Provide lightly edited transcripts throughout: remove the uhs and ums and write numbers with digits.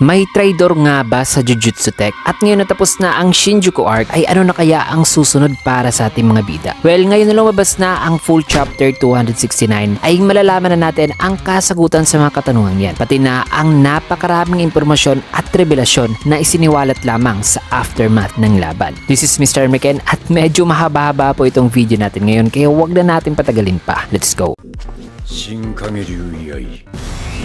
May traitor nga ba sa Jujutsu Tech? At ngayon natapos na ang Shinjuku arc, ay ano na kaya ang susunod para sa ating mga bida? Well, ngayon na lumabas na ang full chapter 269 ay malalaman na natin ang kasagutan sa mga katanungan yan. Pati na ang napakaraming impormasyon at revelasyon na isiniwalat lamang sa aftermath ng laban. This is Mr. Meken at medyo mahaba-haba po itong video natin ngayon kaya huwag na natin patagalin pa. Let's go!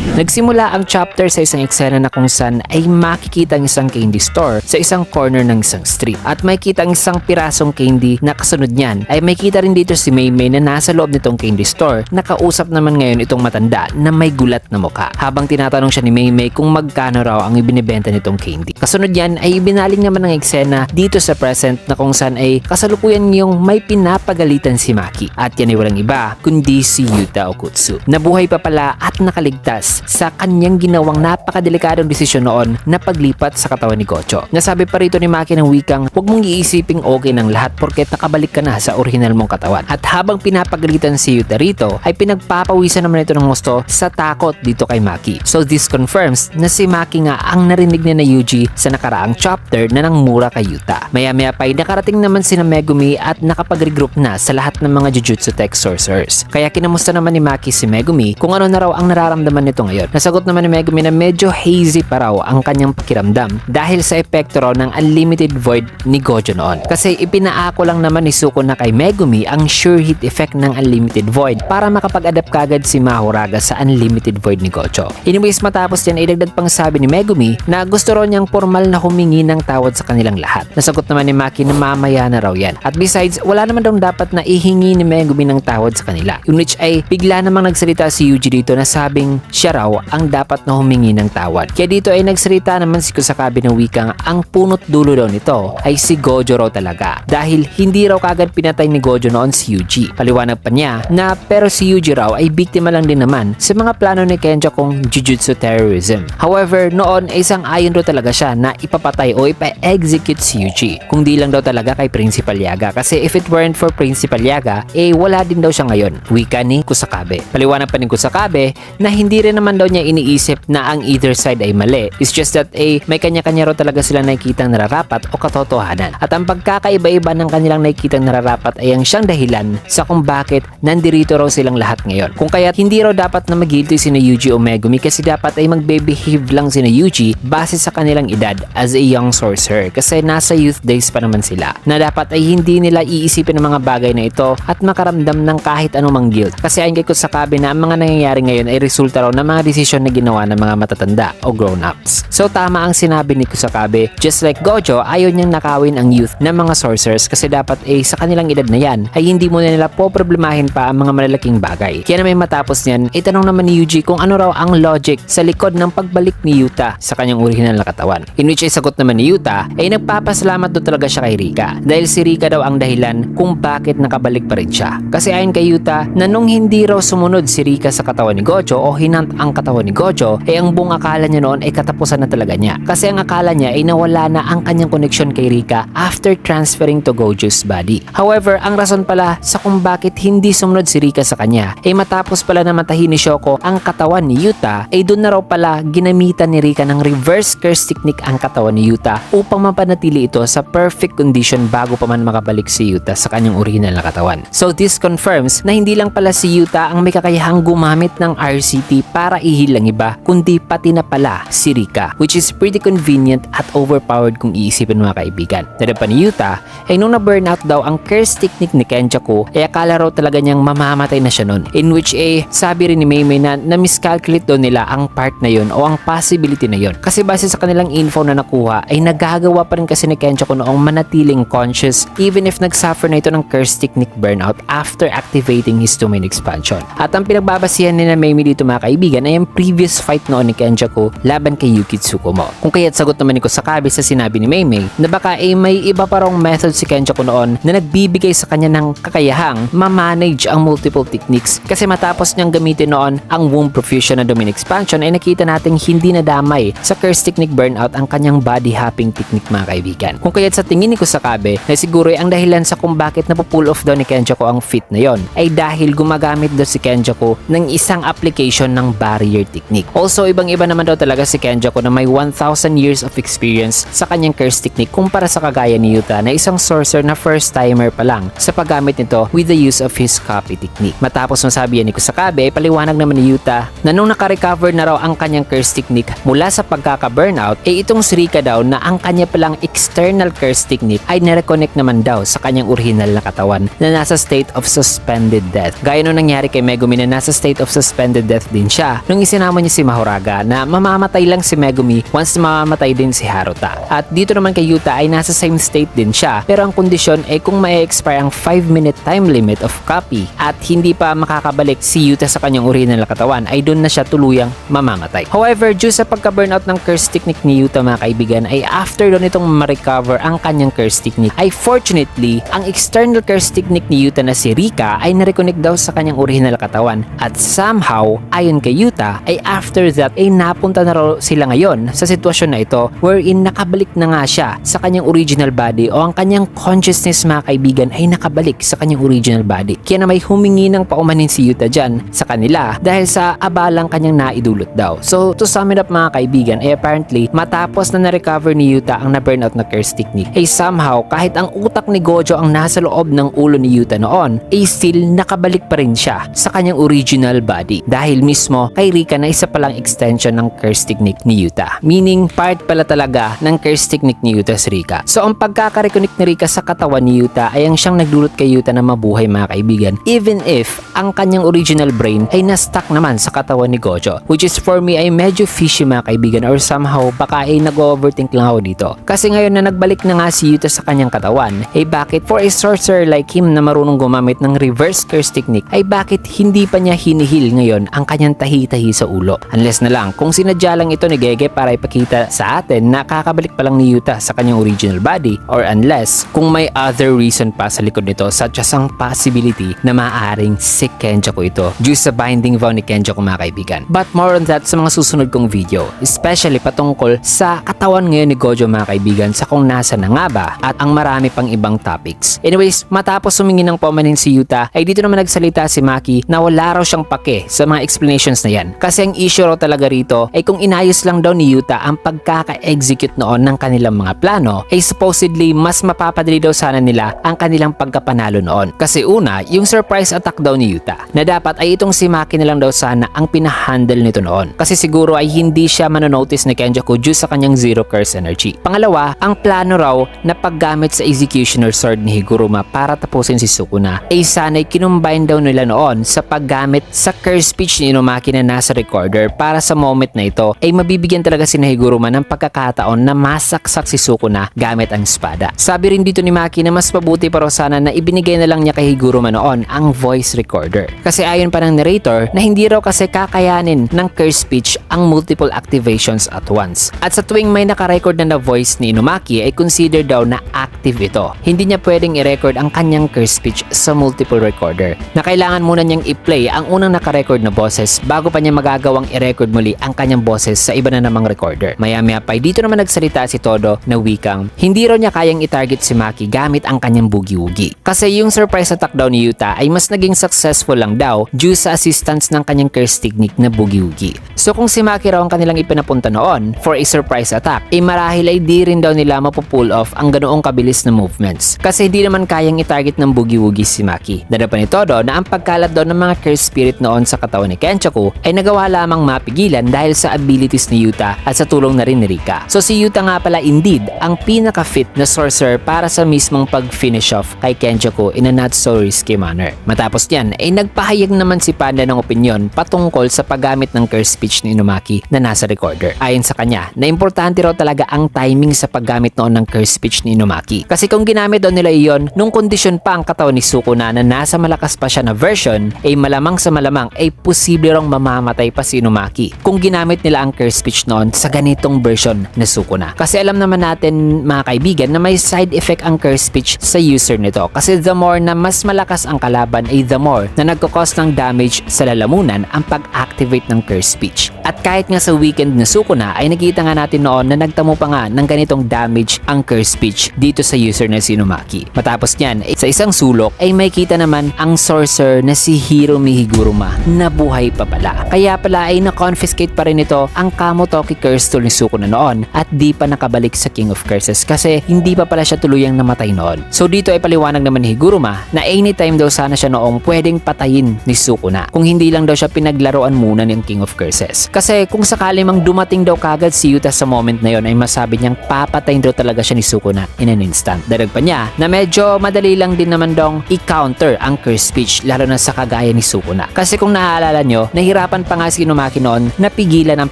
Nagsimula ang chapter sa isang eksena na kung saan ay makikita ang isang candy store sa isang corner ng isang street. At may kita ang isang pirasong candy na kasunod niyan ay may kita rin dito si Maymay na nasa loob nitong candy store. Nakausap naman ngayon itong matanda na may gulat na mukha. Habang tinatanong siya ni Maymay kung magkano raw ang ibinibenta nitong candy. Kasunod yan ay ibinaling naman ng eksena dito sa present na kung saan ay kasalukuyan yung may pinapagalitan si Maki. At yan ay walang iba kundi si Yuta Okkotsu. Nabuhay pa pala at nakaligtas sa kanyang ginawang napakadelikadong desisyon noon na paglipat sa katawan ni Gojo. Nasabi pa rito ni Maki ng wikang huwag mong iisiping okay ng lahat porket nakabalik ka na sa original mong katawan. At habang pinapagalitan si Yuta rito ay pinagpapawisan naman ito ng gusto sa takot dito kay Maki. So this confirms na si Maki nga ang narinig ni na Yuji sa nakaraang chapter na nangmura kay Yuta. Maya-maya pa ay nakarating naman si Megumi at nakapag-regroup na sa lahat ng mga Jujutsu Tech sorcerers. Kaya kinamusta naman ni Maki si Megumi kung ano na raw ang nararamdaman nito ngayon. Nasagot naman ni Megumi na medyo hazy pa raw ang kanyang pakiramdam dahil sa epekto raw ng unlimited void ni Gojo noon. Kasi ipinaako lang naman ni Zuko na kay Megumi ang sure hit effect ng unlimited void para makapag-adapt kagad si Mahoraga sa unlimited void ni Gojo. Anyways, matapos yan ay dagdag pang sabi ni Megumi na gusto raw niyang formal na humingi ng tawad sa kanilang lahat. Nasagot naman ni Maki na mamaya na raw yan. At besides, wala naman daw dapat na ihingi ni Megumi ng tawad sa kanila. In which ay bigla namang nagsalita si Yuji dito na sabing siya raw ang dapat na humingi ng tawad. Kaya dito ay nagsalita naman si Kusakabe ng wikang ang punot dulo daw nito ay si Gojo raw talaga dahil hindi raw kagad pinatay ni Gojo noon si Yuji. Paliwanag pa niya na pero si Yuji raw ay biktima lang din naman sa mga plano ni Kenja kung Jujutsu terrorism. However, noon ay isang ayon raw talaga siya na ipapatay o ipa-execute si Yuji. Kung di lang daw talaga kay Principal Yaga kasi if it weren't for Principal Yaga, wala din daw siya ngayon. Wika ni Kusakabe. Paliwanag pa ni Kusakabe na hindi rin naman daw niya iniisip na ang either side ay mali. It's just that may kanya-kanya raw talaga sila nakikitang nararapat o katotohanan. At ang pagkakaiba-iba ng kanilang nakikitang nararapat ay ang siyang dahilan sa kung bakit nandirito raw silang lahat ngayon. Kung kaya hindi raw dapat na mag-guilty sina Yuji o Megumi kasi dapat ay magbe-behave lang sina Yuji base sa kanilang edad as a young sorcerer kasi nasa youth days pa naman sila na dapat ay hindi nila iisipin ang mga bagay na ito at makaramdam ng kahit anumang guilt. Kasi ayon kay Kusakabe na ang mga nangyayari ngayon ay resulta raw ng mga desisyon na ginawa ng mga matatanda o grown-ups. So tama ang sinabi ni Kusakabe, just like Gojo, ayaw niyang nakawin ang youth ng mga sorcerers kasi dapat sa kanilang edad na yan ay hindi muna nila poproblemahin pa ang mga malalaking bagay. Kaya na may matapos niyan, itanong naman ni Yuji kung ano raw ang logic sa likod ng pagbalik ni Yuta sa kanyang original na katawan. In which ay sagot naman ni Yuta ay nagpapasalamat daw talaga siya kay Rika dahil si Rika daw ang dahilan kung bakit nakabalik pa rin siya. Kasi ayon kay Yuta na nung hindi raw sumunod si Rika sa katawan ni Gojo o hinant ang katawan ni Gojo ang buong akala niya noon ay katapusan na talaga niya. Kasi ang akala niya ay nawala na ang kanyang connection kay Rika after transferring to Gojo's body. However, ang rason pala sa kung bakit hindi sumunod si Rika sa kanya ay matapos pala na matahin ni Shoko ang katawan ni Yuta ay doon na raw pala ginamitan ni Rika ng reverse curse technique ang katawan ni Yuta upang mapanatili ito sa perfect condition bago pa man makabalik si Yuta sa kanyang original na katawan. So this confirms na hindi lang pala si Yuta ang may kakayahang gumamit ng RCT para ihil ang iba kundi pati na pala si Rika, which is pretty convenient at overpowered kung iisipin mga kaibigan. Dahil pa ni Yuta ay nung na-burnout daw ang curse technique ni Kenjaku ay akala raw talaga niyang mamamatay na siya nun, in which sabi rin ni Maymay na miscalculate daw nila ang part na yon o ang possibility na yon kasi base sa kanilang info na nakuha ay nagagawa pa rin kasi ni Kenjaku noong manatiling conscious even if nagsuffer na ito ng curse technique burnout after activating his domain expansion. At ang pinagbabasihan ni na Maymay dito mga kaibigan ay ang previous fight noon ni Kenjaku laban kay Yuki Tsukumo. Kung kaya't sagot naman ni Kusakabe sa sinabi ni Maymay na baka may iba pa rong method si Kenjaku noon na nagbibigay sa kanya ng kakayahang ma-manage ang multiple techniques kasi matapos niyang gamitin noon ang womb profusion na domain expansion ay nakita nating hindi nadamay sa curse technique burnout ang kanyang body hopping technique mga kaibigan. Kung kaya't sa tingin ni Kusakabe na siguro ang dahilan sa kung bakit napupull off daw ni Kenjaku ang feat na yon ay dahil gumagamit daw si Kenjaku ng isang application ng barrier technique. Also, ibang-iba naman daw talaga si Kenjaku na may 1,000 years of experience sa kanyang curse technique kumpara sa kagaya ni Yuta na isang sorcerer na first timer pa lang sa paggamit nito with the use of his copy technique. Matapos masabi yan ni Kusakabe ay paliwanag naman ni Yuta na nung nakarecover na raw ang kanyang curse technique mula sa pagkaka-burnout ay itong si Rika daw na ang kanya palang external curse technique ay nareconnect naman daw sa kanyang original na katawan na nasa state of suspended death. Gaya nung nangyari kay Megumi na nasa state of suspended death din siya nung isinama niya si Mahoraga na mamamatay lang si Megumi once na mamamatay din si Haruta. At dito naman kay Yuta ay nasa same state din siya pero ang kondisyon ay kung ma-expire ang 5-minute time limit of copy at hindi pa makakabalik si Yuta sa kanyang original na katawan ay doon na siya tuluyang mamamatay. However, due sa pagka-burnout ng curse technique ni Yuta mga kaibigan ay after doon itong ma-recover ang kanyang curse technique ay fortunately ang external curse technique ni Yuta na si Rika ay na-reconnect daw sa kanyang original na katawan at somehow ayon kay Yuta ay after that ay napunta na raw sila ngayon sa sitwasyon na ito wherein nakabalik na nga siya sa kanyang original body o ang kanyang consciousness mga kaibigan ay nakabalik sa kanyang original body. Kaya na may humingi ng paumanin si Yuta dyan sa kanila dahil sa abalang kanyang naidulot daw. So to sum it up mga kaibigan ay apparently matapos na na-recover ni Yuta ang na-burnout na curse technique ay somehow kahit ang utak ni Gojo ang nasa loob ng ulo ni Yuta noon ay still nakabalik pa rin siya sa kanyang original body dahil mismo kay Rika na isa palang extension ng curse technique ni Yuta. Meaning part pala talaga ng curse technique ni Yuta si Rika. So ang pagkaka-reconnect ni Rika sa katawan ni Yuta ay ang siyang nagdulot kay Yuta na mabuhay mga kaibigan even if ang kanyang original brain ay na-stuck naman sa katawan ni Gojo which is for me ay medyo fishy mga kaibigan or somehow baka ay nag-overthink lang ako dito. Kasi ngayon na nagbalik na nga si Yuta sa kanyang katawan ay bakit for a sorcerer like him na marunong gumamit ng reverse curse technique ay bakit hindi pa niya hinihil ngayon ang kanyang tahi-tahi sa ulo? Unless na lang kung sinadya lang ito ni Gege para ipakita sa atin na kakabalik pa lang ni Yuta sa kanyang original body or unless kung may other reason pa sa likod nito such as ang possibility na maaaring si Kenjaku ito due sa binding vow ni Kenjaku mga kaibigan. But more on that sa mga susunod kong video, especially patungkol sa katawan ngayon ni Gojo mga kaibigan sa kung nasa na nga ba at ang marami pang ibang topics. Anyways, matapos humingi ng paumanin si Yuta ay dito naman nagsalita si Maki na wala raw siyang pake sa mga explanations na yan. Kasi ang issue raw talaga rito ay kung inayos lang daw ni Yuta ang pagkaka-execute noon ng kanilang mga plano ay supposedly mas mapapadali daw sana nila ang kanilang pagkapanalo noon. Kasi una, yung surprise attack daw ni Yuta na dapat ay itong si Maki na lang daw sana ang pinahandle nito noon. Kasi siguro ay hindi siya manonotice ni Kenjaku due sa kanyang zero curse energy. Pangalawa, ang plano raw na paggamit sa executioner sword ni Higuruma para tapusin si Sukuna ay sana'y kinumbine daw nila noon sa paggamit sa curse speech ni Inumaki na nasa recorder para sa moment na ito ay mabibigyan talaga si Higuruma ng pagkakataon na masaksak si Sukuna gamit ang espada. Sabi rin dito ni Maki na mas mabuti pa raw sana na ibinigay na lang niya kay Higuruma noon ang voice recorder. Kasi ayon pa ng narrator na hindi raw kasi kakayanin ng curse speech ang multiple activations at once. At sa tuwing may nakarecord na voice ni Inumaki ay consider daw na active ito. Hindi niya pwedeng i-record ang kanyang curse speech sa multiple recorder na kailangan muna niyang i-play ang unang nakarecord na boses bago pa niya magagawang i-record muli ang kanyang boses sa iba na namang recorder. Maya-maya pa dito naman nagsalita si Todo na wikang hindi raw niya kayang i-target si Maki gamit ang kanyang boogie-woogie. Kasi yung surprise attack daw ni Yuta ay mas naging successful lang daw due sa assistance ng kanyang curse technique na boogie-woogie. So kung si Maki raw ang kanilang ipinapunta noon for a surprise attack, ay marahil ay di rin daw nila mapupull off ang ganoong kabilis na movements. Kasi hindi naman kayang i-target ng boogie-woogie si Maki. Dada pa ni Todo na ang pagkalat daw ng mga curse spirit noon sa katawan ni Kenjaku ay nagawa lamang mapigilan dahil sa abilities ni Yuta at sa tulong na rin ni Rika. So si Yuta nga pala indeed ang pinaka-fit na sorcerer para sa mismong pag-finish off kay Kenjaku in a not so risky manner. Matapos yan ay nagpahayag naman si Panda ng opinyon patungkol sa paggamit ng curse speech ni Inumaki na nasa recorder. Ayon sa kanya, na importante raw talaga ang timing sa paggamit noon ng curse speech ni Inumaki. Kasi kung ginamit daw nila iyon nung kondisyon pa ang katawan ni Sukuna na nasa malakas pa siya na version, ay malamang sa malamang ay posible rong mamamatay pa si Inumaki kung ginamit nila ang curse speech noon sa ganitong version na Sukuna. Kasi alam naman natin mga kaibigan na may side effect ang curse speech sa user nito. Kasi the more na mas malakas ang kalaban ay the more na nagkakos ng damage sa lalamunan ang pag-activate ng curse speech. speech. At kahit nga sa weekend na Sukuna ay nakita nga natin noon na nagtamo pa nga ng ganitong damage ang curse speech dito sa user na si Inumaki. Matapos niyan, sa isang sulok ay may kita naman ang sorcerer na si Hiromi Higuruma na buhay pa pala. Kaya pala ay na-confiscate pa rin ito ang Kamotoki curse tool ni Sukuna noon at di pa nakabalik sa King of Curses kasi hindi pa pala siya tuluyang namatay noon. So dito ay paliwanag naman ni Higuruma na anytime daw sana siya noong pwedeng patayin ni Sukuna kung hindi lang daw siya pinaglaruan muna ng King of Curses. Kasi kung sakali mang dumating daw kagad si Yuta sa moment na yon ay masabi niyang papatayin daw talaga siya ni Sukuna in an instant. Darag pa niya na medyo madali lang din naman daw i-counter ang curse speech lalo na sa kagaya ni Sukuna. Kasi kung naaalala nyo, nahirapan pa nga si Inumaki noon na pigilan ang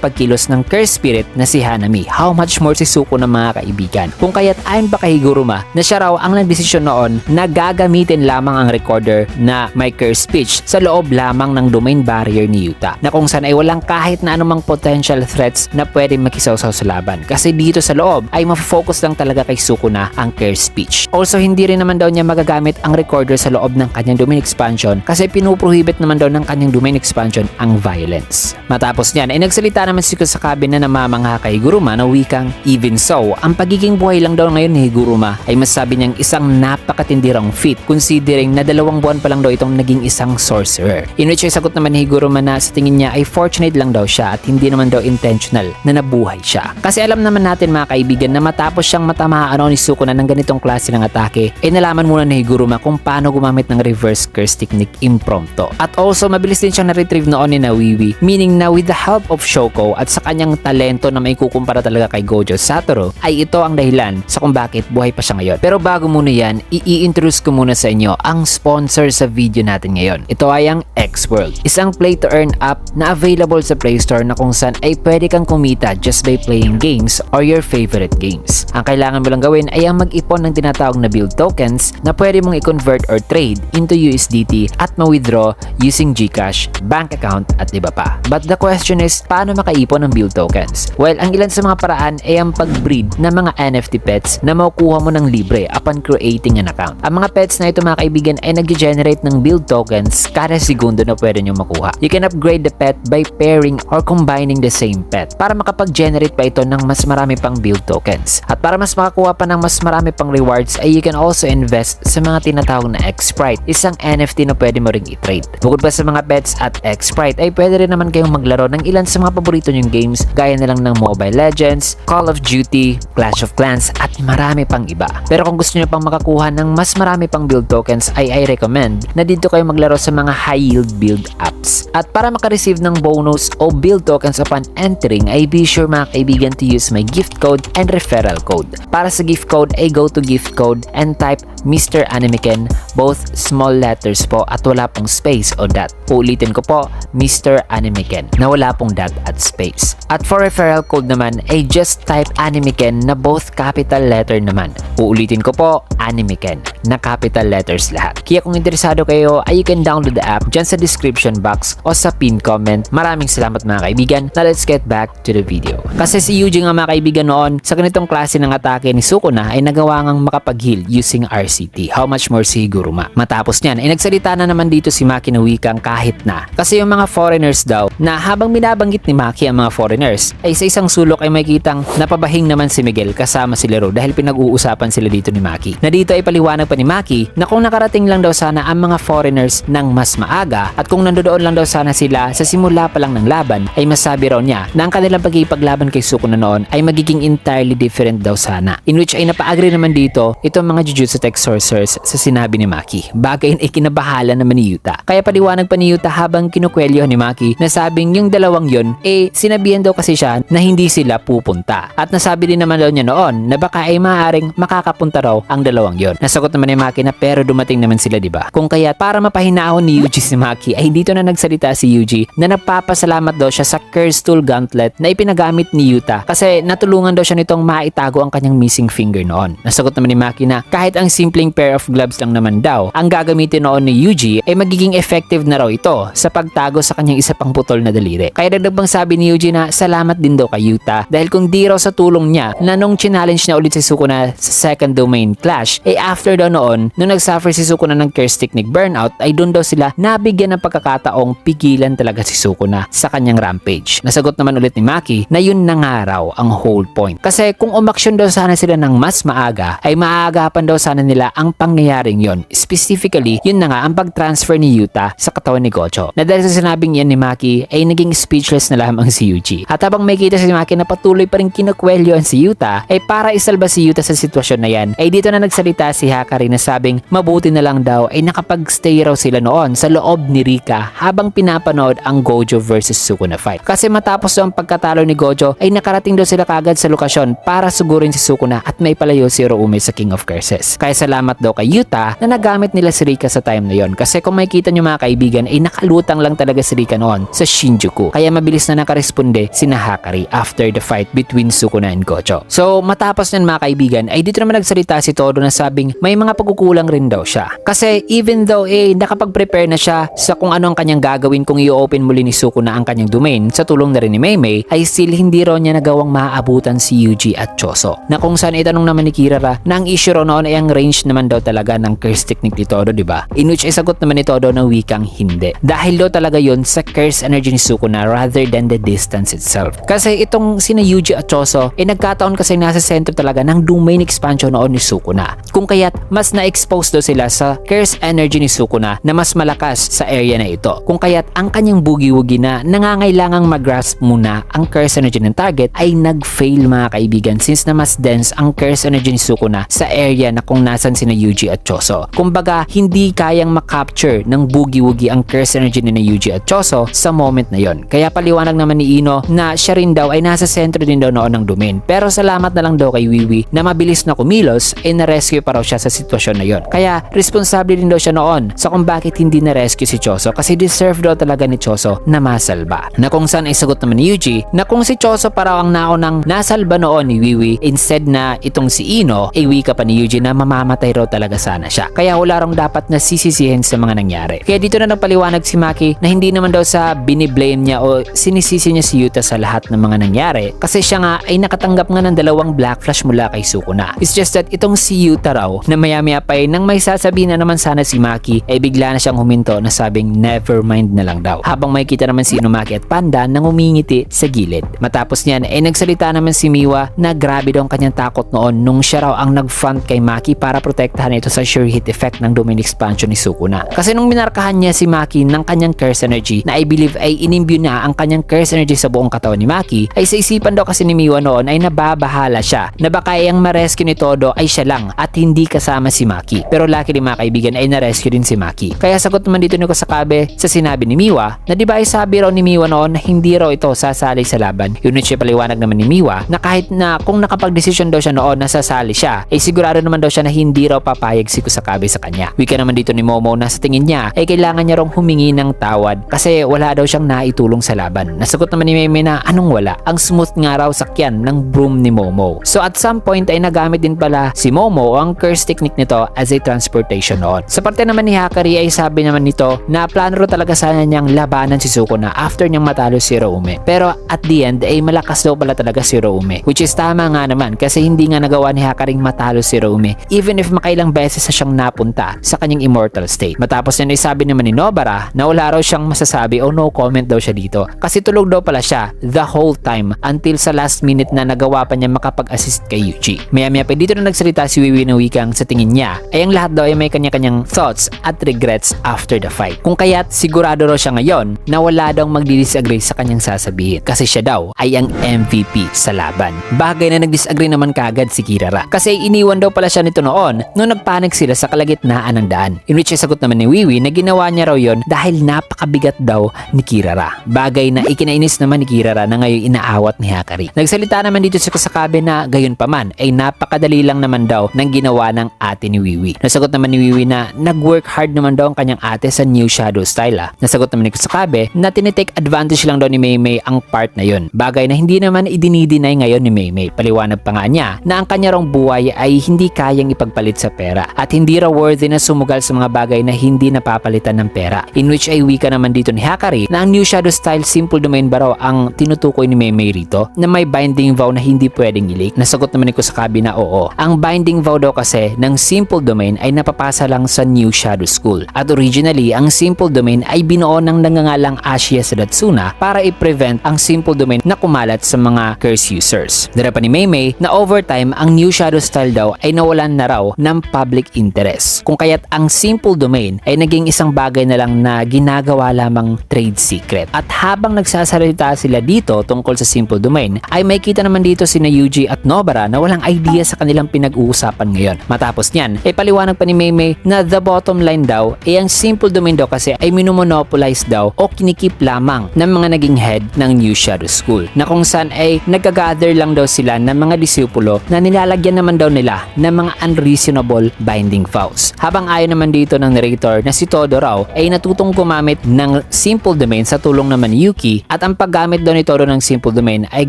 pagkilos ng curse spirit na si Hanami. How much more si Sukuna mga kaibigan. Kung kaya't ayon pa kay Higuruma na siya raw ang nagdesisyon noon na gagamitin lamang ang recorder na may curse speech sa loob lamang ng domain barrier ni Yuta na kung saan ay walang kahit na anumang potential threats na pwedeng makisawsaw sa laban kasi dito sa loob ay mafocus lang talaga kay Sukuna ang curse speech. Also hindi rin naman daw niya magagamit ang recorder sa loob ng kanyang domain expansion kasi pinuprohibit naman daw ng kanyang domain expansion ang violence. Matapos niyan ay nagsalita naman si Kusakabe na namamangha kay Higuruma na wikang even so, ang pagiging buhay lang daw ngayon ni Higuruma ay masabi niyang isang napakatindirang feat considering na 2 buwan pa lang daw itong naging isang sorcerer. In which ay sagot naman ni Higuruma na sa tingin niya ay fortunate lang daw siya at hindi naman daw intentional na nabuhay siya. Kasi alam naman natin mga kaibigan na matapos siyang matamaan ni Sukuna ng ganitong klase ng atake ay nalaman muna ni Higuruma kung paano gumamit ng reverse curse technique impromptu. At also mabilis din siyang na-retrieve noon ni Nawiwi, meaning na with the help of Shoko at sa kanyang talento na may kukumpara talaga kay Gojo Satoru ay ito ang dahilan sa kung bakit buhay pa siya ngayon. Pero bago muna yan, i-introduce ko muna sa inyo ang sponsor sa video natin ngayon. Ito ay ang X-World, isang play to earn app na available sa Play Store na kung saan ay pwede kang kumita just by playing games or your favorite games. Ang kailangan mo lang gawin ay ang mag-ipon ng tinatawag na build tokens na pwede mong i-convert or trade into USDT at ma-withdraw using GCash, bank account at iba pa. But the question is, paano makaipon ng build tokens? Well, ang ilan sa mga paraan ay ang pag-breed ng mga NFT pets na makukuha mo ng libre upon creating an account. Ang mga pets na ito mga kaibigan ay nag-generate ng build tokens kada segundo na pwede nyo makuha. You can upgrade the pet by pairing or combining the same pet para makapag-generate pa ito ng mas marami pang build tokens. At para mas makakuha pa ng mas marami pang rewards ay you can also invest sa mga tinatawag na X-Sprite, isang NFT na pwede mo ring i-trade. Bukod pa sa mga pets at X-Sprite ay pwede rin naman kayong maglaro ng ilan sa mga paborito nyong games gaya na lang ng Mobile Legends, Call of Duty, Clash of Clans at marami pang iba. Pero kung gusto nyo pang makakuha ng mas marami pang build tokens ay I recommend na dito kayo maglaro sa mga high yield build apps. At para makareceive ng bonus o build tokens upon entering ay be sure mga kaibigan to use my gift code and referral code. Para sa gift code ay go to gift code and type Mr. Animeken, both small letters po at wala pong space o dot. Uulitin ko po, Mr. Animeken na wala pong dot at space. At for referral code naman ay just type Animeken na both capital letter naman. Uulitin ko po, Animeken na capital letters lahat. Kaya kung interesado kayo ay you can download the app dyan sa description box o sa pin comment. Maraming salamat mga kaibigan. Now let's get back to the video. Kasi si Yuji nga mga kaibigan noon sa ganitong klase ng atake ni Sukuna ay nagawa ngang makapag-heal using RCT. How much more si Higuruma. Matapos niyan ay nagsalita na naman dito si Maki na wikang kahit na. Kasi yung mga foreigners daw na habang binabanggit ni Maki ang mga foreigners ay sa isang sulok ay makitang napabahing naman si Miguel kasama si Lero dahil pinag-uusapan sila dito ni Maki. Na dito ay paliwanag pa ni Maki na kung nakarating lang daw sana ang mga foreigners ng mas maaga at kung nandoon lang daw sana sila sa simula pa lang ng laban ay masabi raw niya na ang kanilang pagkipaglaban kay Sukuna noon ay magiging entirely different daw sana. In which ay napa-agree naman dito itong mga Jujutsu Tech Sorcerers sa sinabi ni Maki. Bagay ay kinabahala naman ni Yuta. Kaya paliwanag pa ni Yuta habang kinukwelyo ni Maki na sabing yung dalawang yon sinabihan daw kasi siya na hindi sila pupunta. At nasabi din naman daw niya noon na baka ay maaaring makakapunta raw ang dalawang yon. Nasagot naman ni Maki na pero dumating naman sila diba? Kung kaya para mapahinahon ni Yuji si Maki ay dito na nagsalita si Yuji na nagpapasalamat daw siya sa Curse Tool Gauntlet na ipinagamit ni Yuta kasi natulungan daw siya nitong maitago ang kanyang missing finger noon. Nasagot naman ni Maki na kahit ang simpleng pair of gloves lang naman daw ang gagamitin noon ni Yuji ay magiging effective na raw ito sa pagtago sa kanyang isa pang putol na daliri. Kaya dagdag pang sabi ni Yuji na salamat din daw kay Yuta dahil kung di raw sa tulong niya na nung challenge na ulit si Sukuna sa second domain clash Which ay after daw noon, nung nagsuffer si Sukuna ng curse technique burnout, ay doon daw sila nabigyan ng pagkakataong pigilan talaga si Sukuna sa kanyang rampage. Nasagot naman ulit ni Maki na yun na nga raw ang whole point. Kasi kung umaksyon daw sana sila ng mas maaga, ay maaagapan daw sana nila ang pangyayaring yon. Specifically, yun na nga ang pag-transfer ni Yuta sa katawan ni Gojo. Na dahil sa sinabing yan ni Maki, ay naging speechless na lamang si Yuji. At habang may kita si Maki na patuloy pa rin kinukwelyoan si Yuta, ay para isalba si Yuta sa sitwasyon na yan, ay dito na nagsalita si Hakari na sabing mabuti na lang daw ay nakapag-stay raw sila noon sa loob ni Rika habang pinapanood ang Gojo versus Sukuna fight. Kasi matapos daw ang pagkatalo ni Gojo ay nakarating daw sila kagad sa lokasyon para sugurin si Sukuna at may palayo si Hiroumi sa King of Curses. Kaya salamat daw kay Yuta na nagamit nila si Rika sa time na yon. Kasi kung makikita nyo mga kaibigan ay nakalutang lang talaga si Rika noon sa Shinjuku. Kaya mabilis na nakaresponde si Hakari after the fight between Sukuna and Gojo. So matapos nyan mga kaibigan ay dito naman nagsalita si Todo na sabing may mga pagkukulang rin daw siya. Kasi even though nakapag-prepare na siya sa kung ano ang kanyang gagawin kung i-open muli ni Sukuna ang kanyang domain sa tulong na rin ni Meimei, ay still hindi raw niya nagawang maaabutan si Yuji at Choso. Na kung saan itanong naman ni Kirara na ang issue raw noon ay ang range naman daw talaga ng curse technique ni Todo, diba? In which ay sagot naman ni Todo na wikang hindi. Dahil daw talaga yun sa curse energy ni Sukuna rather than the distance itself. Kasi itong sina Yuji at Choso ay nagkataon kasi nasa sentro talaga ng domain expansion noon ni Sukuna. Kung kaya't mas na-expose daw sila sa curse energy ni Sukuna na mas malakas sa area na ito. Kung kaya't ang kanyang bugi-wugi na nangangailangang mag-grasp muna ang curse energy ng target ay nag-fail mga kaibigan since na mas dense ang curse energy ni Sukuna sa area na kung nasan sina Yuji at Choso. Kumbaga, hindi kayang makapture ng bugi-wugi ang curse energy ni Yuji at Choso sa moment na yon. Kaya paliwanag naman ni Ino na siya rin daw ay nasa sentro din daw noon ng domain. Pero salamat na lang daw kay Wiwi na mabilis na kumilos ay na-rescue pa raw siya sa sitwasyon na yon. Kaya responsable din daw siya noon sa kung bakit hindi na-rescue si Choso kasi deserve daw talaga ni Choso na masalba. Na kung saan ay sagot naman ni Yuji na kung si Choso pa raw ang naunang nasalba noon ni Wiwi instead na itong si Ino ay wika pa ni Yuji na mamamatay raw talaga sana siya. Kaya wala rong dapat na sisisihin sa mga nangyari. Kaya dito na nagpaliwanag si Maki na hindi naman daw sa biniblame niya o sinisisi niya si Yuta sa lahat ng mga nangyari kasi siya nga ay nakatanggap nga ng 2 Black Flash mula kay Sukuna. It's just that itong si Yuta raw na maya-maya pa nang may sasabihin na naman sana si Maki ay bigla na siyang huminto na sabing never mind na lang daw. Habang makikita naman si Inumaki at Panda nang umingiti sa gilid. Matapos niyan ay nagsalita naman si Miwa na grabe daw ang kanyang takot noon nung siya raw ang nag-front kay Maki para protektahan ito sa sure hit effect ng domain expansion ni Sukuna. Kasi nung minarkahan niya si Maki ng kanyang curse energy na I believe ay inimbue na ang kanyang curse energy sa buong katawan ni Maki, ay sa isipan daw kasi ni Miwa noon ay nababahala siya na baka ang ma-rescue ni Todo ay siya lang at hindi kasama si Maki. Pero luckily mga kaibigan ay na-rescue din si Maki. Kaya sagot naman dito ni Kusakabe sa sinabi ni Miwa na diba ay sabi raw ni Miwa noon na hindi raw ito sasali sa laban. Yun siya paliwanag naman ni Miwa na kahit na kung nakapag-desisyon daw siya noon na sasali siya, ay sigurado naman daw siya na hindi raw papayag si Kusakabe sa kanya. Wika naman dito ni Momo na sa tingin niya ay kailangan niya raw humingi ng tawad kasi wala daw siyang naitulong sa laban. Nasagot naman ni Meimei na anong wala? Ang smooth nga raw sakyan ng broom ni Momo. So at some point ay nagamit din pala si Momo ang curse technique nito as a transportation noon. Sa parte naman ni Hakari ay sabi naman nito na plano ro talaga sana niyang labanan si Sukuna after niyang matalo si Hiroumi. Pero at the end ay malakas daw pala talaga si Hiroumi, which is tama nga naman kasi hindi nga nagawa ni Hakaring matalo si Hiroumi even if makailang beses na siyang napunta sa kanyang immortal state. Matapos niyan ay sabi naman ni Nobara na wala raw siyang masasabi o no comment daw siya dito kasi tulog daw pala siya the whole time until sa last minute na nagawa pa niya makapag-assist kay Yuji. Maya-maya pa dito na nagsalita si Wiwi na wikang sa tingin niya ay ang lahat daw ay may kanya-kanyang thoughts at regrets after the fight. Kung kaya't sigurado raw siya ngayon na wala daw magdi-disagree sa kanyang sasabihin kasi siya daw ay ang MVP sa laban. Bagay na nag-disagree naman kaagad si Kirara kasi iniwan daw pala siya nito noon nung nagpanik sila sa kalagitnaan ng daan. In which ay sagot naman ni Wiwi na ginawa niya raw yon dahil napakabigat daw ni Kirara. Bagay na ikinainis naman ni Kirara na ngayon inaawat ni Hakari. Nagsalita naman dito si Kusakabe na gayon pa man ay napakadali lang naman daw ng ginawa ng ate ni Wiwi. Nasagot naman ni Wiwi na nag-work hard naman daw ang kanyang ate sa new shadow style. Nasagot naman ni Kusakabe na tinitake advantage lang daw ni Meimei ang part na yon. Bagay na hindi naman idinideny ngayon ni Meimei. Paliwanag pa nga niya na ang kanya rong buhay ay hindi kayang ipagpalit sa pera at hindi raw worthy na sumugal sa mga bagay na hindi napapalitan ng pera. In which ay wika naman dito ni Hakari na ang new shadow style simple domain ba raw ang tinutukoy ni Meimei rito na may binding vow na hindi pwedeng i-leak. Nasagot naman ni Kusakabe na oo. Ang binding vow daw kasi ng Simple Domain ay napapasa lang sa New Shadow School. At originally, ang Simple Domain ay binuo ng nangangalang Ashia Sadatsuna para i-prevent ang Simple Domain na kumalat sa mga curse users. Dara pa ni Maymay na over time, ang New Shadow Style daw ay nawalan na raw ng public interest. Kung kaya't ang Simple Domain ay naging isang bagay na lang na ginagawa lamang trade secret. At habang nagsasalita sila dito tungkol sa Simple Domain, ay may kita naman dito sina Yuji at Nobara na walang idea sa kanilang pinag-uusapan ngayon. Matapos niyan, ay paliwanag pa ni Maymay na the bottom line daw ay ang Simple Domain daw kasi ay minomonopolize daw o kinikip lamang ng mga naging head ng New Shadow School, na kung saan ay nagka-gather lang daw sila ng mga disipulo na nilalagyan naman daw nila ng mga unreasonable binding vows. Habang ayon naman dito ng narrator na si Todo raw ay natutong gumamit ng Simple Domain sa tulong naman ni Yuki, at ang paggamit daw ni Todo ng Simple Domain ay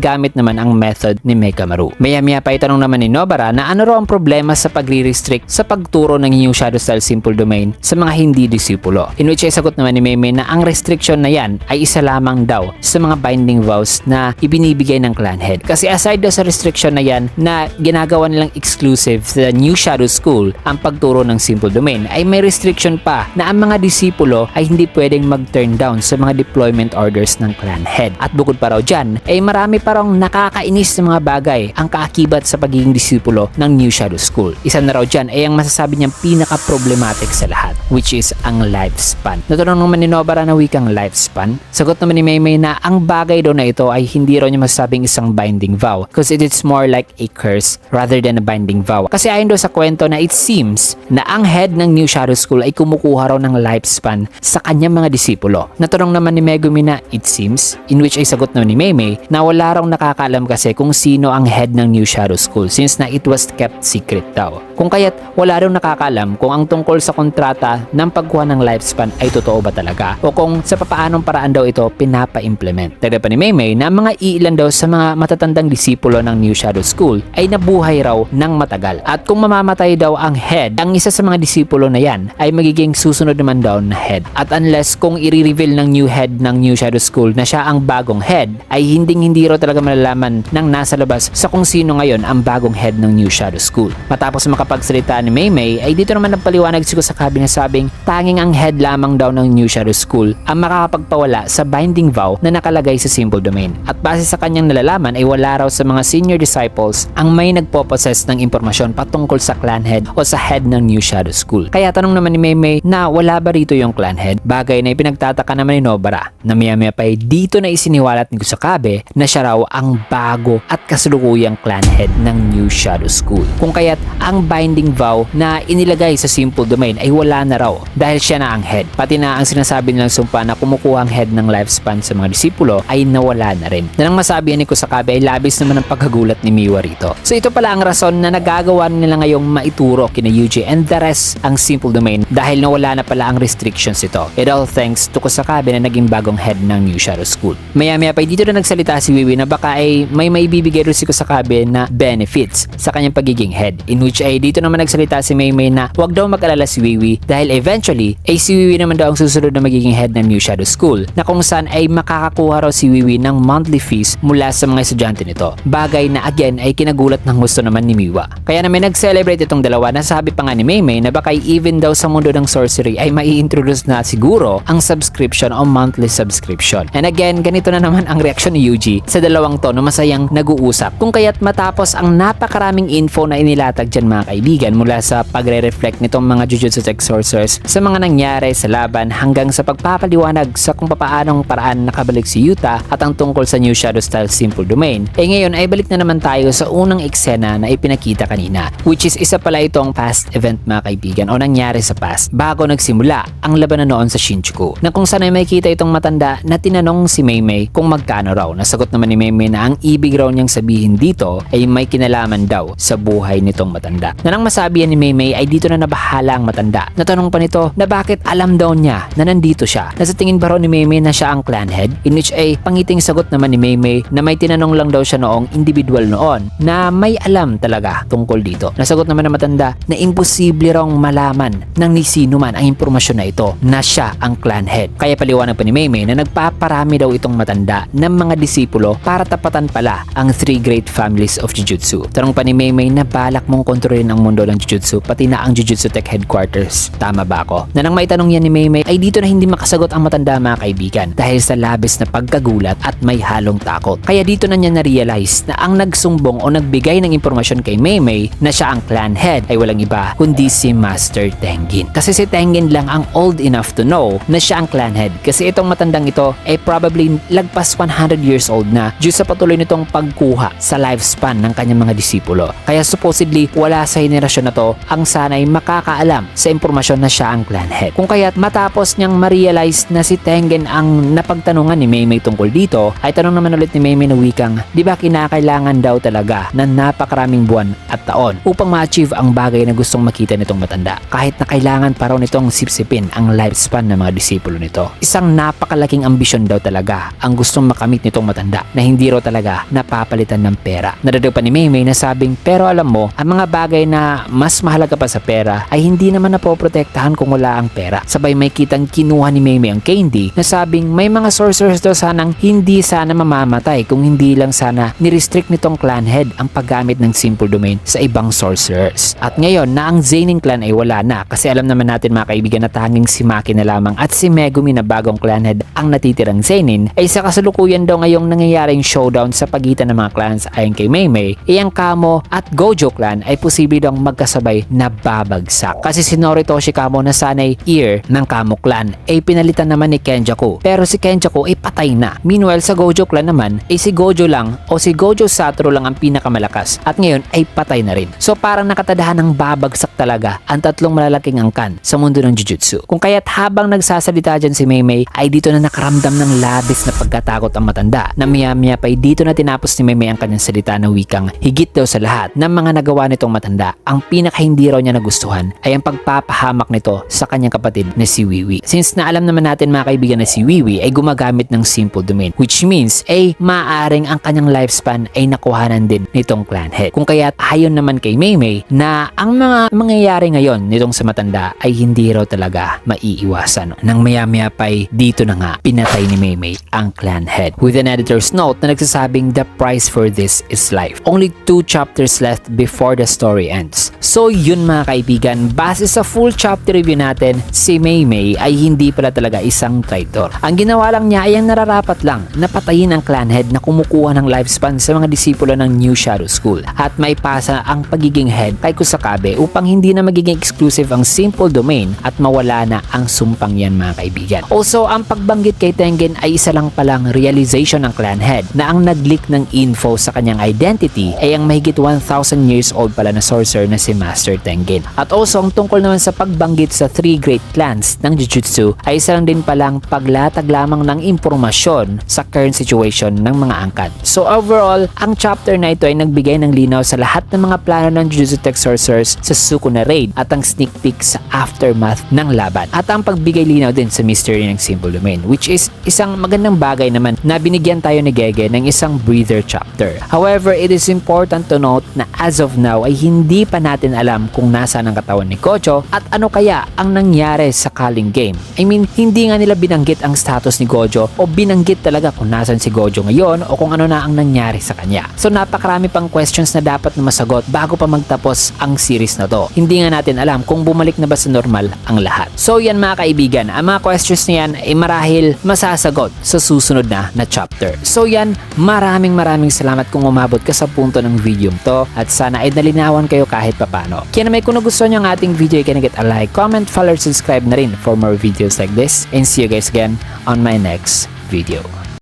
gamit naman ang method ni Mekamaru. Maya-maya pa itanong naman ni Nobara na ano raw ang problema sa pagre-restrict sa pagturo ng New Shadow Style Simple Domain sa mga hindi disipulo. In which ay sagot naman ni Maymay na ang restriction na yan ay isa lamang daw sa mga binding vows na ibinibigay ng clan head. Kasi aside daw sa restriction na yan na ginagawa nilang exclusive sa New Shadow School ang pagturo ng Simple Domain, ay may restriction pa na ang mga disipulo ay hindi pwedeng mag-turn down sa mga deployment orders ng clan head. At bukod pa raw dyan, ay marami pa raw nakakainis na mga bagay ang kaakibat sa pagiging disipulo ng New Shadow School. Isa na raw dyan ay ang masasabi niyang pinaka-problematic sa lahat, which is ang lifespan. Natanong naman ni Nobara na wikang lifespan. Sagot naman ni Maymay na ang bagay daw na ito ay hindi raw niya masasabing isang binding vow because it is more like a curse rather than a binding vow. Kasi ayon daw sa kwento na it seems na ang head ng New Shadow School ay kumukuha raw ng lifespan sa kanyang mga disipulo. Natanong naman ni Megumi na it seems, in which ay sagot naman ni Maymay na wala raw nakakaalam kasi kung sino ang head ng New Shadow School since na it was kept secret daw. Kung kaya't wala raw nakakaalam kung ang tungkol sa kontrata ng pagkuha ng lifespan ay totoo ba talaga o kung sa papaanong paraan daw ito pinapa-implement. Dagdag pa ni Maymay na mga iilan daw sa mga matatandang disipulo ng New Shadow School ay nabuhay raw ng matagal. At kung mamamatay daw ang head, ang isa sa mga disipulo na yan ay magiging susunod naman daw na head. At unless kung i-reveal ng new head ng New Shadow School na siya ang bagong head, ay hindi raw talaga malalaman ng nasa labas sa kung sino ngayon ang bagong head ng New Shadow School. Matapos makapagsalita ni Maymay, ay dito naman nagpaliwanag si Kusakabe na sabing tanging ang head lamang daw ng New Shadow School ang makakapagpawala sa binding vow na nakalagay sa Simple Domain. At base sa kanyang nalalaman ay wala raw sa mga senior disciples ang may nagpo-possess ng impormasyon patungkol sa clan head o sa head ng New Shadow School. Kaya tanong naman ni Maymay na wala ba rito yung clan head? Bagay na ipinagtataka naman ni Nobara na maya-maya pa dito na isiniwalat ni Kusakabe na siya raw ang bago at kasalukuyang clan head ng New Shadow School. Kung kaya't ang binding vow na inilagay sa Simple Domain ay wala na raw dahil siya na ang head. Pati na ang sinasabi nilang sumpa na kumukuha ang head ng lifespan sa mga disipulo ay nawala na rin. Na nang masabi ni Kusakabe ay labis naman ang pagkagulat ni Miwa rito. So ito pala ang rason na nagagawa nila ngayong maituro kina Yuji and the rest ang Simple Domain dahil nawala na pala ang restrictions ito. It all thanks to Kusakabe na naging bagong head ng New Shadow School. Maya-maya pa dito na nagsalita si Wiwi na baka ay may maibibigay rin si Kusakabe na benefits sa kanyang pagiging head, in which ay dito naman nagsalita si Maymay na wag daw mag-alala si Wiwi dahil eventually ay si Wiwi naman daw ang susunod na magiging head ng New Shadow School, na kung saan ay makakakuha raw si Wiwi ng monthly fees mula sa mga estudyante nito. Bagay na again ay kinagulat ng gusto naman ni Miwa. Kaya naman nag-celebrate itong dalawa na sabi pa nga ni Maymay na baka even daw sa mundo ng sorcery ay mai-introduce na siguro ang subscription o monthly subscription. And again, ganito na naman ang reaksyon ni Yuji sa dalawang to na masayang nag-uusap. Kung kaya't matapos ang napakaraming info na inilatag dyan mga kaibigan mula sa pagre-reflect nitong mga Jujutsu Text Sorcerers sa mga nangyari sa laban hanggang sa pagpapaliwanag sa kung papaanong paraan nakabalik si Yuta at ang tungkol sa New Shadow Style Simple Domain, ngayon ay balik na naman tayo sa unang eksena na ipinakita kanina, which is isa pala itong past event mga kaibigan o nangyari sa past bago nagsimula ang labanan noon sa Shinjuku, na kung saan ay makikita itong matanda na tinanong si Maymay kung magkano raw. Nasagot naman ni Maymay na ang ibig raw niyang sabihin dito ay may kinalaman daw sa buhay nitong matanda. Na nang masabi ni Maymay ay dito na nabahala ang matanda. Natanong pa nito na bakit alam daw niya na nandito siya. Nasa tingin ba raw ni Maymay na siya ang clan head? In which ay pangiting sagot naman ni Maymay na may tinanong lang daw siya noong individual noon na may alam talaga tungkol dito. Nasagot naman ng matanda na imposible raw malaman ng ni sino man ang impormasyon na ito na siya ang clan head. Kaya paliwanag pa ni Maymay na nagpaparami daw itong matanda ng mga disipulo para tapatan pala ang 3 great families of Jujutsu. Tanong pa ni Maymay na balak mong kontrolin patayin ang mundo ng Jujutsu, pati na ang Jujutsu Tech Headquarters. Tama ba ako? Na nang maitanong yan ni Maymay ay dito na hindi makasagot ang matanda mga kaibigan dahil sa labis na pagkagulat at may halong takot. Kaya dito na niya na-realize na ang nagsumbong o nagbigay ng impormasyon kay Maymay na siya ang clan head ay walang iba kundi si Master Tengen. Kasi si Tengen lang ang old enough to know na siya ang clan head kasi itong matandang ito ay probably lagpas 100 years old na due sa patuloy nitong pagkuha sa lifespan ng kanyang mga disipulo. Kaya supposedly wala sa henerasyon na to ang sanay makakaalam sa impormasyon na siya ang clan head. Kung kaya't matapos niyang ma-realize na si Tengen ang napagtanungan ni Maymay tungkol dito, ay tanong naman ulit ni Maymay na wikang, di ba kinakailangan daw talaga ng napakaraming buwan at taon upang ma-achieve ang bagay na gustong makita nitong matanda, kahit na kailangan pa raw nitong sipsipin ang lifespan ng mga disipulo nito. Isang napakalaking ambisyon daw talaga ang gustong makamit nitong matanda na hindi raw talaga napapalitan ng pera. Nadadaw pa ni Maymay na sabing, pero alam mo, ang mga bagay na mas mahalaga pa sa pera ay hindi naman napoprotektahan kung wala ang pera. Sabay may kitang kinuha ni Maymay ang candy na sabing may mga sorcerers daw sanang hindi sana mamamatay kung hindi lang sana ni-restrict nitong clan head ang paggamit ng simple domain sa ibang sorcerers. At ngayon na ang Zenin clan ay wala na kasi alam naman natin mga kaibigan na tanging si Maki na lamang at si Megumi na bagong clan head ang natitirang Zenin, ay sa kasalukuyan daw ngayong nangyayaring showdown sa pagitan ng mga clans ayon kay Maymay, ang Kamo at Gojo clan ay posible daw magkasabay na babagsak. Kasi si Noritoshi Kamo na sanay ear ng Kamo clan ay pinalitan naman ni Kenjaku, pero si Kenjaku ay patay na. Meanwhile sa Gojo clan naman ay si Gojo lang o si Gojo Satoru lang ang pinakamalakas at ngayon ay patay na rin. So parang nakatadahan ng babagsak talaga ang tatlong malalaking angkan sa mundo ng Jujutsu. Kung kaya't habang nagsasalita dyan si Maymay ay dito na nakaramdam ng labis na pagkatakot ang matanda na maya-maya pa ay dito na tinapos ni Maymay ang kanyang salita na wikang higit daw sa lahat ng mga nagawa nitong matanda, ang pinaka hindi raw niya nagustuhan ay ang pagpapahamak nito sa kanyang kapatid na si Wiwi. Since na alam naman natin mga kaibigan na si Wiwi ay gumagamit ng simple domain, which means ay maaring ang kanyang lifespan ay nakuhanan din nitong clan head. Kung kaya't ayon naman kay Maymay na ang mga mangyayari ngayon nitong sa matanda ay hindi raw talaga maiiwasan. Nang maya-maya pa ay dito na nga pinatay ni Maymay ang clan head with an editor's note na nagsasabing the price for this is life. Only 2 chapters left before the story ends. So yun mga kaibigan, base sa full chapter review natin, si Maymay ay hindi pala talaga isang traitor. Ang ginawa lang niya ay ang nararapat lang na patayin ang clan head na kumukuha ng lifespan sa mga disipulo ng New Shadow School at maipasa ang pagiging head kay Kusakabe upang hindi na magiging exclusive ang simple domain at mawala na ang sumpang yan mga kaibigan. Also, ang pagbanggit kay Tengen ay isa lang palang realization ng clan head na ang nag-leak ng info sa kanyang identity ay ang mahigit 1,000 years old pala na sorcerer na si Master Tengen. At also, ang tungkol naman sa pagbanggit sa 3 great clans ng Jujutsu ay isa lang din palang paglatag lamang ng impormasyon sa current situation ng mga angkan. So overall, ang chapter na ito ay nagbigay ng linaw sa lahat ng mga plano ng Jujutsu Tech Sorcerers sa Sukuna Raid at ang sneak peek sa aftermath ng laban at ang pagbigay linaw din sa mystery ng simple domain, which is isang magandang bagay naman na binigyan tayo ni Gege ng isang breather chapter. However, it is important to note na as of now ay hindi pa natin alam kung nasaan ang katawan ni Gojo at ano kaya ang nangyari sa Culling Game. I mean, hindi nga nila binanggit ang status ni Gojo o binanggit talaga kung nasaan si Gojo ngayon o kung ano na ang nangyari sa kanya. So napakarami pang questions na dapat na masagot bago pa magtapos ang series na to. Hindi nga natin alam kung bumalik na ba sa normal ang lahat. So yan mga kaibigan, ang mga questions na yan ay marahil masasagot sa susunod na chapter. So yan, maraming salamat kung umabot ka sa punto ng video to at sana ay nalinawan kayo kahit papano. Kaya naman kung nagustuhan nyo ang ating video, can get a like, comment, follow, subscribe na rin for more videos like this, and see you guys again on my next video.